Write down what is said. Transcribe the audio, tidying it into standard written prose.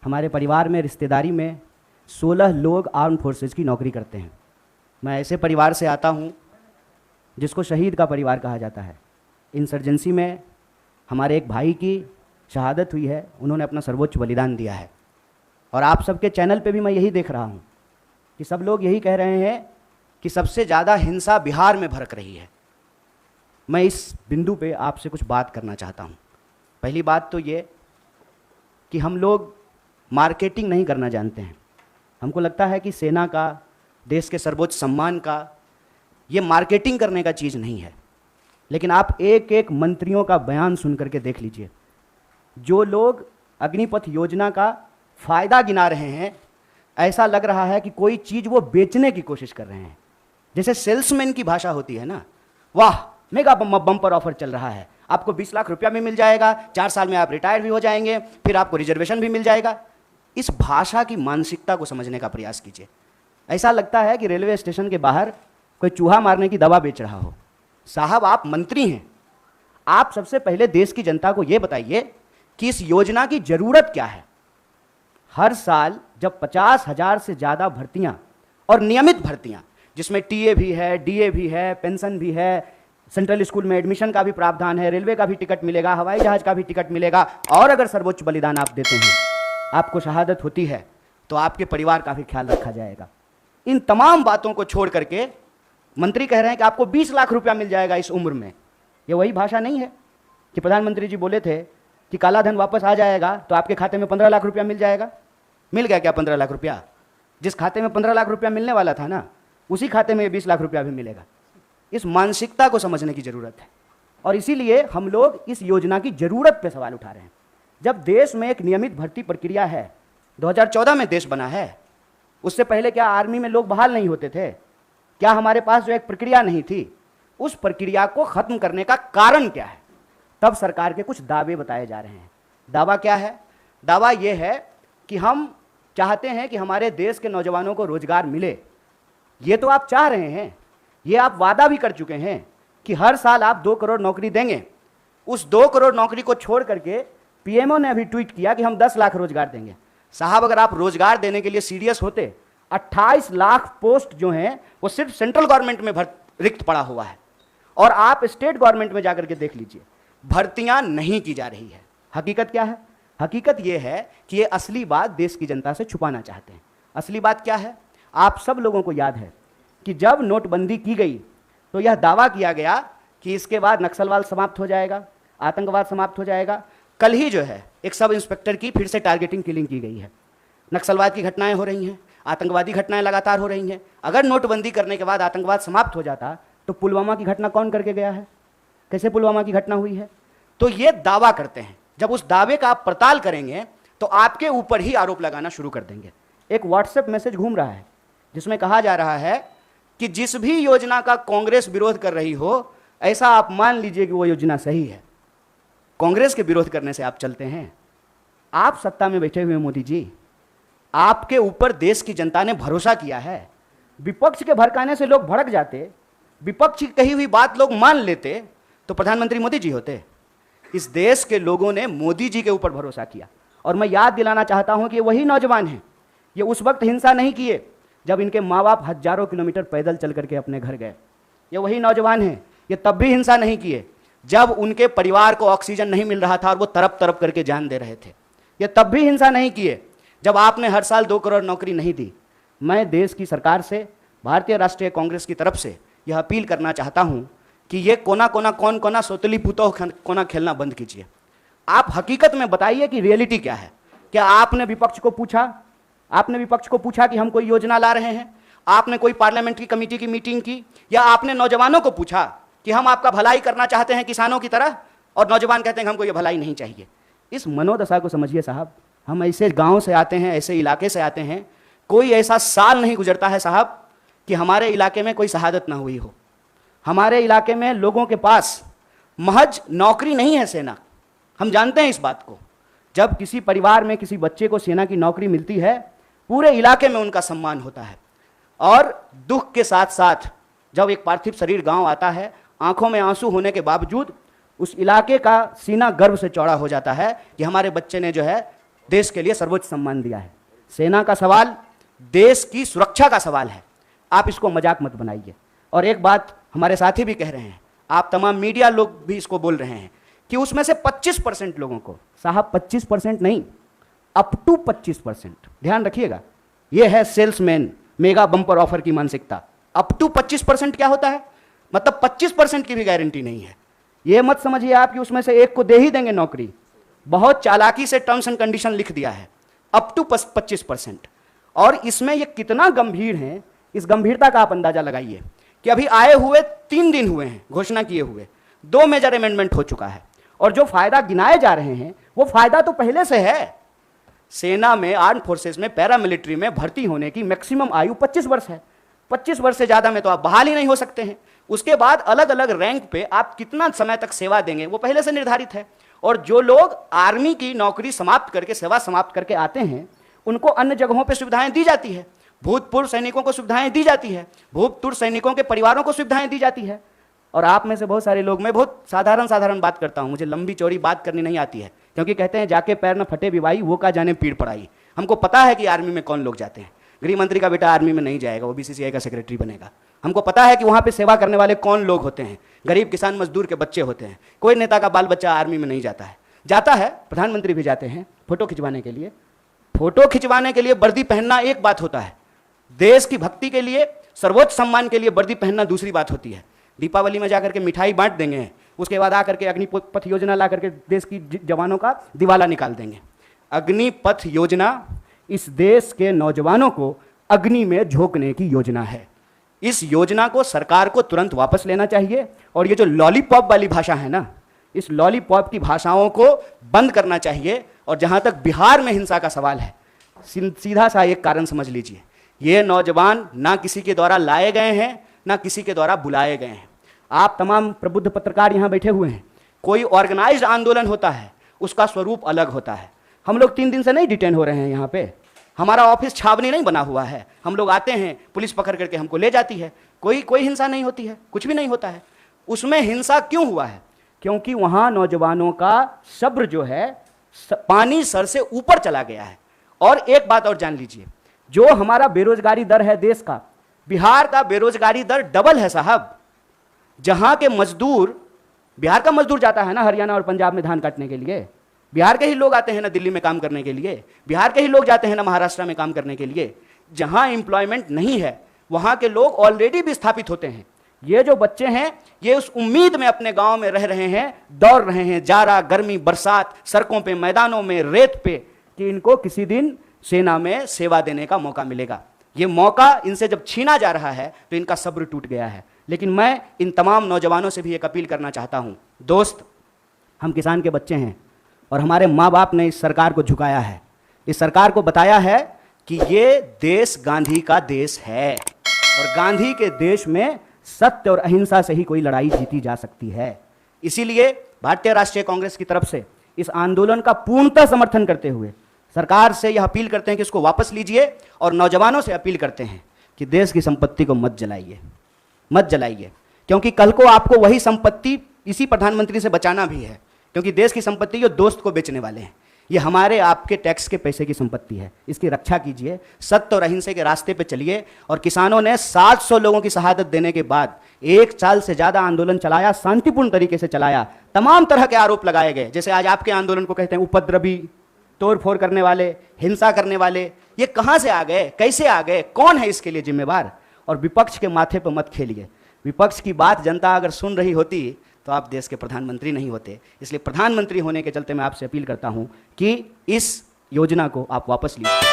हमारे परिवार में, रिश्तेदारी में 16 लोग आर्म फोर्सेज की नौकरी करते हैं। मैं ऐसे परिवार से आता हूँ जिसको शहीद का परिवार कहा जाता है। इंसर्जेंसी में हमारे एक भाई की शहादत हुई है, उन्होंने अपना सर्वोच्च बलिदान दिया है। और आप सबके चैनल पे भी मैं यही देख रहा हूँ कि सब लोग यही कह रहे हैं कि सबसे ज़्यादा हिंसा बिहार में भड़क रही है। मैं इस बिंदु पे आपसे कुछ बात करना चाहता हूँ। पहली बात तो ये कि हम लोग मार्केटिंग नहीं करना जानते हैं। हमको लगता है कि सेना का, देश के सर्वोच्च सम्मान का, ये मार्केटिंग करने का चीज़ नहीं है। लेकिन आप एक एक मंत्रियों का बयान सुन करके देख लीजिए। जो लोग अग्निपथ योजना का फ़ायदा गिना रहे हैं, ऐसा लग रहा है कि कोई चीज़ वो बेचने की कोशिश कर रहे हैं। जैसे सेल्समैन की भाषा होती है ना, वाह मेगा बम्पर ऑफर चल रहा है, आपको 20 लाख रुपया भी मिल जाएगा, 4 साल में आप रिटायर भी हो जाएंगे, फिर आपको रिजर्वेशन भी मिल जाएगा। इस भाषा की मानसिकता को समझने का प्रयास कीजिए। ऐसा लगता है कि रेलवे स्टेशन के बाहर कोई चूहा मारने की दवा बेच रहा हो। साहब, आप मंत्री हैं, आप सबसे पहले देश की जनता को यह बताइए कि इस योजना की जरूरत क्या है। हर साल जब 50,000 से ज़्यादा भर्तियां और नियमित भर्तियां, जिसमें टीए भी है, डीए भी है, पेंशन भी है, सेंट्रल स्कूल में एडमिशन का भी प्रावधान है, रेलवे का भी टिकट मिलेगा, हवाई जहाज का भी टिकट मिलेगा, और अगर सर्वोच्च बलिदान आप देते हैं, आपको शहादत होती है, तो आपके परिवार का भी ख्याल रखा जाएगा। इन तमाम बातों को छोड़ करके मंत्री कह रहे हैं कि आपको 20 लाख रुपया मिल जाएगा इस उम्र में। ये वही भाषा नहीं है कि प्रधानमंत्री जी बोले थे कि काला धन वापस आ जाएगा तो आपके खाते में 15 लाख रुपया मिल जाएगा। मिल गया क्या 15 लाख रुपया? जिस खाते में 15 लाख रुपया मिलने वाला था ना, उसी खाते में 20 लाख रुपया भी मिलेगा। इस मानसिकता को समझने की जरूरत है, और इसीलिए हम लोग इस योजना की जरूरत पे सवाल उठा रहे हैं। जब देश में एक नियमित भर्ती प्रक्रिया है, 2014 में देश बना है, उससे पहले क्या आर्मी में लोग बहाल नहीं होते थे? क्या हमारे पास जो एक प्रक्रिया नहीं थी, उस प्रक्रिया को खत्म करने का कारण क्या है? तब सरकार के कुछ दावे बताए जा रहे हैं। दावा क्या है? दावा यह है कि हम चाहते हैं कि हमारे देश के नौजवानों को रोजगार मिले। ये तो आप चाह रहे हैं, ये आप वादा भी कर चुके हैं कि हर साल आप 2 करोड़ नौकरी देंगे। उस 2 करोड़ नौकरी को छोड़ करके पीएमओ ने अभी ट्वीट किया कि हम 10 लाख रोजगार देंगे। साहब, अगर आप रोजगार देने के लिए सीरियस होते, 28 लाख पोस्ट जो हैं वो सिर्फ सेंट्रल गवर्नमेंट में रिक्त पड़ा हुआ है, और आप स्टेट गवर्नमेंट में जाकर के देख लीजिए, भर्तियां नहीं की जा रही है। हकीकत क्या है? हकीकत यह है कि ये असली बात देश की जनता से छुपाना चाहते हैं। असली बात क्या है? आप सब लोगों को याद है कि जब नोटबंदी की गई तो यह दावा किया गया कि इसके बाद नक्सलवाद समाप्त हो जाएगा, आतंकवाद समाप्त हो जाएगा। कल ही जो है एक सब इंस्पेक्टर की फिर से टारगेटिंग किलिंग की गई है। नक्सलवाद की घटनाएं हो रही हैं, आतंकवादी घटनाएं लगातार हो रही हैं। अगर नोटबंदी करने के बाद आतंकवाद समाप्त हो जाता तो पुलवामा की घटना कौन करके गया है? कैसे पुलवामा की घटना हुई है? तो ये दावा करते हैं। जब उस दावे का आप पड़ताल करेंगे तो आपके ऊपर ही आरोप लगाना शुरू कर देंगे। एक व्हाट्सएप मैसेज घूम रहा है जिसमें कहा जा रहा है कि जिस भी योजना का कांग्रेस विरोध कर रही हो, ऐसा आप मान लीजिए कि वो योजना सही है। कांग्रेस के विरोध करने से आप चलते हैं? आप सत्ता में बैठे हुए मोदी जी, आपके ऊपर देश की जनता ने भरोसा किया है। विपक्ष के भड़काने से लोग भड़क जाते, विपक्ष की कही हुई बात लोग मान लेते, तो प्रधानमंत्री मोदी जी होते। इस देश के लोगों ने मोदी जी के ऊपर भरोसा किया, और मैं याद दिलाना चाहता हूं कि ये वही नौजवान हैं। ये उस वक्त हिंसा नहीं किए जब इनके माँ बाप हजारों किलोमीटर पैदल चल करके अपने घर गए। ये वही नौजवान हैं, ये तब भी हिंसा नहीं किए जब उनके परिवार को ऑक्सीजन नहीं मिल रहा था और वो तरप तरप करके जान दे रहे थे। ये तब भी हिंसा नहीं किए जब आपने हर साल 2 करोड़ नौकरी नहीं दी। मैं देश की सरकार से, भारतीय राष्ट्रीय कांग्रेस की तरफ से यह अपील करना चाहता हूं कि ये कोना कोना कौन कोना सोतली पुतो कोना खेलना बंद कीजिए। आप हकीकत में बताइए कि रियलिटी क्या है। क्या आपने विपक्ष को पूछा? आपने विपक्ष को पूछा कि हम कोई योजना ला रहे हैं? आपने कोई पार्लियामेंट्री कमेटी की मीटिंग की? या आपने नौजवानों को पूछा कि हम आपका भलाई करना चाहते हैं किसानों की तरह, और नौजवान कहते हैं कि हमको ये भलाई नहीं चाहिए? इस मनोदशा को समझिए साहब। हम ऐसे गांव से आते हैं, ऐसे इलाके से आते हैं, कोई ऐसा साल नहीं गुजरता है साहब कि हमारे इलाके में कोई शहादत ना हुई हो। हमारे इलाके में लोगों के पास महज नौकरी नहीं है सेना, हम जानते हैं इस बात को। जब किसी परिवार में किसी बच्चे को सेना की नौकरी मिलती है, पूरे इलाके में उनका सम्मान होता है। और दुख के साथ साथ जब एक पार्थिव शरीर गांव आता है, आंखों में आंसू होने के बावजूद उस इलाके का सीना गर्व से चौड़ा हो जाता है कि हमारे बच्चे ने जो है देश के लिए सर्वोच्च सम्मान दिया है। सेना का सवाल देश की सुरक्षा का सवाल है, आप इसको मजाक मत बनाइए। और एक बात हमारे साथी भी कह रहे हैं, आप तमाम मीडिया लोग भी इसको बोल रहे हैं कि उसमें से 25% लोगों को, साहब 25% नहीं, अप टू 25%, ध्यान रखिएगा, यह है सेल्समैन मेगा बम्पर ऑफर की मानसिकता। अप टू 25% क्या होता है, मतलब 25% की भी गारंटी नहीं है। यह मत समझिए आप कि उसमें से एक को दे ही देंगे नौकरी, बहुत चालाकी से टर्म्स एंड कंडीशन लिख दिया है, अप टू 25%। और इसमें यह कितना गंभीर है, इस गंभीरता का आप अंदाजा लगाइए कि अभी आए हुए 3 दिन हुए हैं घोषणा किए हुए, 2 मेजर अमेंडमेंट हो चुका है, और जो फायदा गिनाए जा रहे हैं वो फायदा तो पहले से है। सेना में, आर्म फोर्सेस में, पैरामिलिट्री में भर्ती होने की मैक्सिमम आयु 25 वर्ष है। 25 वर्ष से ज्यादा में तो आप बहाल ही नहीं हो सकते हैं। उसके बाद अलग अलग रैंक पे आप कितना समय तक सेवा देंगे वो पहले से निर्धारित है। और जो लोग आर्मी की नौकरी समाप्त करके, सेवा समाप्त करके आते हैं, उनको अन्य जगहों पर सुविधाएं दी जाती है। भूतपूर्व सैनिकों को सुविधाएं दी जाती है, भूतपूर्व सैनिकों के परिवारों को सुविधाएं दी जाती है। और आप में से बहुत सारे लोग, मैं बहुत साधारण बात करता हूं, मुझे लंबी चौड़ी बात करनी नहीं आती है, क्योंकि कहते हैं जाके पैर न फटे विवाई, वो का जाने पीड़ पड़ाई। हमको पता है कि आर्मी में कौन लोग जाते हैं। गृह मंत्री का बेटा आर्मी में नहीं जाएगा, वो बीसीसीआई का सेक्रेटरी बनेगा। हमको पता है कि वहां पे सेवा करने वाले कौन लोग होते हैं, गरीब किसान मजदूर के बच्चे होते हैं। कोई नेता का बाल बच्चा आर्मी में नहीं जाता है। जाता है, प्रधानमंत्री भी जाते हैं फोटो खिंचवाने के लिए। फोटो खिंचवाने के लिए वर्दी पहनना एक बात होता है, देश की भक्ति के लिए, सर्वोच्च सम्मान के लिए वर्दी पहनना दूसरी बात होती है। दीपावली में जाकर के मिठाई बांट देंगे, उसके बाद आकर के अग्निपथ योजना ला करके देश की जवानों का दिवाला निकाल देंगे। अग्निपथ योजना इस देश के नौजवानों को अग्नि में झोंकने की योजना है। इस योजना को सरकार को तुरंत वापस लेना चाहिए। और ये जो लॉलीपॉप वाली भाषा है ना, इस लॉलीपॉप की भाषाओं को बंद करना चाहिए। और जहां तक बिहार में हिंसा का सवाल है, सीधा सा एक कारण समझ लीजिए, ये नौजवान ना किसी के द्वारा लाए गए हैं, ना किसी के द्वारा बुलाए गए हैं। आप तमाम प्रबुद्ध पत्रकार यहां बैठे हुए हैं, कोई ऑर्गेनाइज्ड आंदोलन होता है, उसका स्वरूप अलग होता है। हम लोग 3 दिन से नहीं डिटेन हो रहे हैं यहाँ पे, हमारा ऑफिस छावनी नहीं बना हुआ है। हम लोग आते हैं, पुलिस पकड़ करके हमको ले जाती है, कोई हिंसा नहीं होती है, कुछ भी नहीं होता है। उसमें हिंसा क्यों हुआ है? क्योंकि वहां नौजवानों का सब्र जो है, पानी सर से ऊपर चला गया है। और एक बात और जान लीजिए, जो हमारा बेरोजगारी दर है देश का, बिहार का बेरोजगारी दर डबल है साहब। जहां के मजदूर, बिहार का मजदूर जाता है ना हरियाणा और पंजाब में धान काटने के लिए, बिहार के ही लोग आते हैं ना दिल्ली में काम करने के लिए, बिहार के ही लोग जाते हैं ना महाराष्ट्र में काम करने के लिए। जहां एम्प्लॉयमेंट नहीं है वहां के लोग ऑलरेडी विस्थापित होते हैं। ये जो बच्चे हैं, ये उस उम्मीद में अपने गांव में रह रहे हैं, दौड़ रहे हैं, जाड़ा गर्मी बरसात, सड़कों पे, मैदानों में, रेत पे, कि इनको किसी दिन सेना में सेवा देने का मौका मिलेगा। ये मौका इनसे जब छीना जा रहा है तो इनका सब्र टूट गया है। लेकिन मैं इन तमाम नौजवानों से भी एक अपील करना चाहता हूं, दोस्त, हम किसान के बच्चे हैं और हमारे माँ बाप ने इस सरकार को झुकाया है, इस सरकार को बताया है कि ये देश गांधी का देश है और गांधी के देश में सत्य और अहिंसा से ही कोई लड़ाई जीती जा सकती है। इसीलिए भारतीय राष्ट्रीय कांग्रेस की तरफ से इस आंदोलन का पूर्णतः समर्थन करते हुए सरकार से यह अपील करते हैं कि इसको वापस लीजिए, और नौजवानों से अपील करते हैं कि देश की संपत्ति को मत जलाइए, मत जलाइए, क्योंकि कल को आपको वही संपत्ति इसी प्रधानमंत्री से बचाना भी है। क्योंकि देश की संपत्ति ये दोस्त को बेचने वाले हैं, ये हमारे आपके टैक्स के पैसे की संपत्ति है। इसकी रक्षा कीजिए, सत्य और अहिंसा के रास्ते पे चलिए। और किसानों ने 700 लोगों की शहादत देने के बाद 1 साल से ज्यादा आंदोलन चलाया, शांतिपूर्ण तरीके से चलाया। तमाम तरह के आरोप लगाए गए, जैसे आज आपके आंदोलन को कहते हैं उपद्रवी, तोड़फोड़ करने वाले, हिंसा करने वाले। ये कहां से आ गए, कैसे आ गए, कौन है इसके लिए जिम्मेवार? और विपक्ष के माथे पर मत खेलिए। विपक्ष की बात जनता अगर सुन रही होती तो आप देश के प्रधानमंत्री नहीं होते। इसलिए प्रधानमंत्री होने के चलते मैं आपसे अपील करता हूं कि इस योजना को आप वापस लीजिए।